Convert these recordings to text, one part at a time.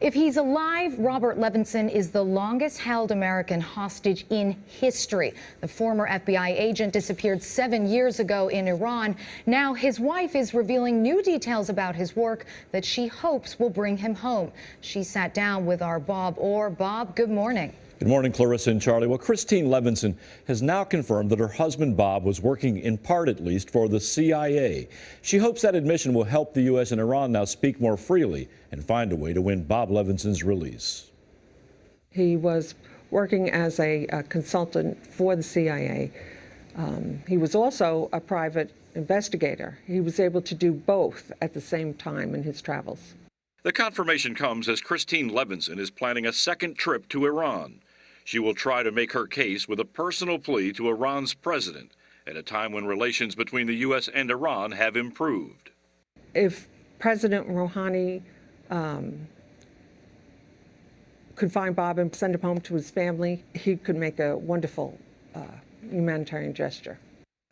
If he's alive, Robert Levinson is the longest-held American hostage in history. The former FBI agent disappeared 7 years ago in Iran. Now his wife is revealing new details about his work that she hopes will bring him home. She sat down with our Bob Orr. Bob, good morning. Good morning, Clarissa and Charlie. Well, Christine Levinson has now confirmed that her husband, Bob, was working in part, at least, for the CIA. She hopes that admission will help the U.S. and Iran now speak more freely and find a way to win Bob Levinson's release. He was working as a consultant for the CIA. He was also a private investigator. He was able to do both at the same time in his travels. The confirmation comes as Christine Levinson is planning a second trip to Iran. She will try to make her case with a personal plea to Iran's president at a time when relations between the U.S. and Iran have improved. If President Rouhani could find Bob and send him home to his family, he could make a wonderful humanitarian gesture.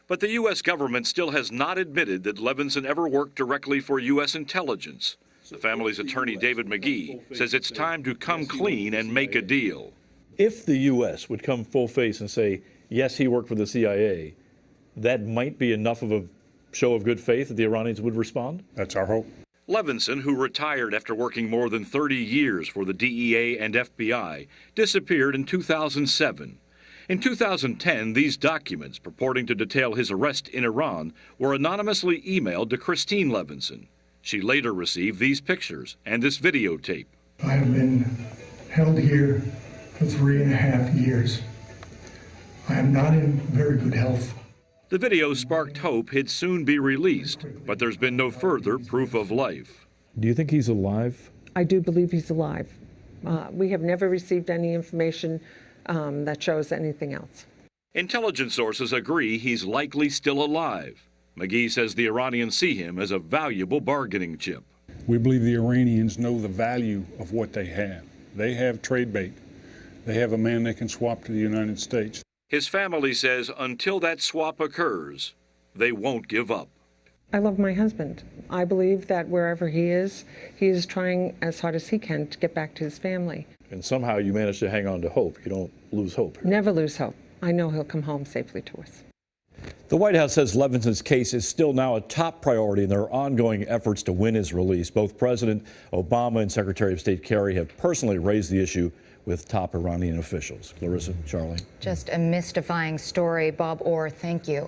But the U.S. government still has not admitted that Levinson ever worked directly for U.S. intelligence. The family's attorney, David McGee, says it's time to come clean and make a deal. If the U.S. would come full face and say, yes, he worked for the CIA, that might be enough of a show of good faith that the Iranians would respond? That's our hope. Levinson, who retired after working more than 30 years for the DEA and FBI, disappeared in 2007. In 2010, these documents purporting to detail his arrest in Iran were anonymously emailed to Christine Levinson. She later received these pictures and this videotape. I have been held here for 3.5 years. I am not in very good health. The video sparked hope he'd soon be released, but there's been no further proof of life. Do you think he's alive? I do believe he's alive. We have never received any information that shows anything else. Intelligence sources agree he's likely still alive. McGee says the Iranians see him as a valuable bargaining chip. We believe the Iranians know the value of what they have. They have trade bait. They have a man they can swap to the United States. His family says until that swap occurs, they won't give up. I love my husband. I believe that wherever he is trying as hard as he can to get back to his family. And somehow you manage to hang on to hope. You don't lose hope. Never lose hope. I know he'll come home safely to us. The White House says Levinson's case is still now a top priority in their ongoing efforts to win his release. Both President Obama and Secretary of State Kerry have personally raised the issue with top Iranian officials. Clarissa, Charlie. Just a mystifying story. Bob Orr, thank you.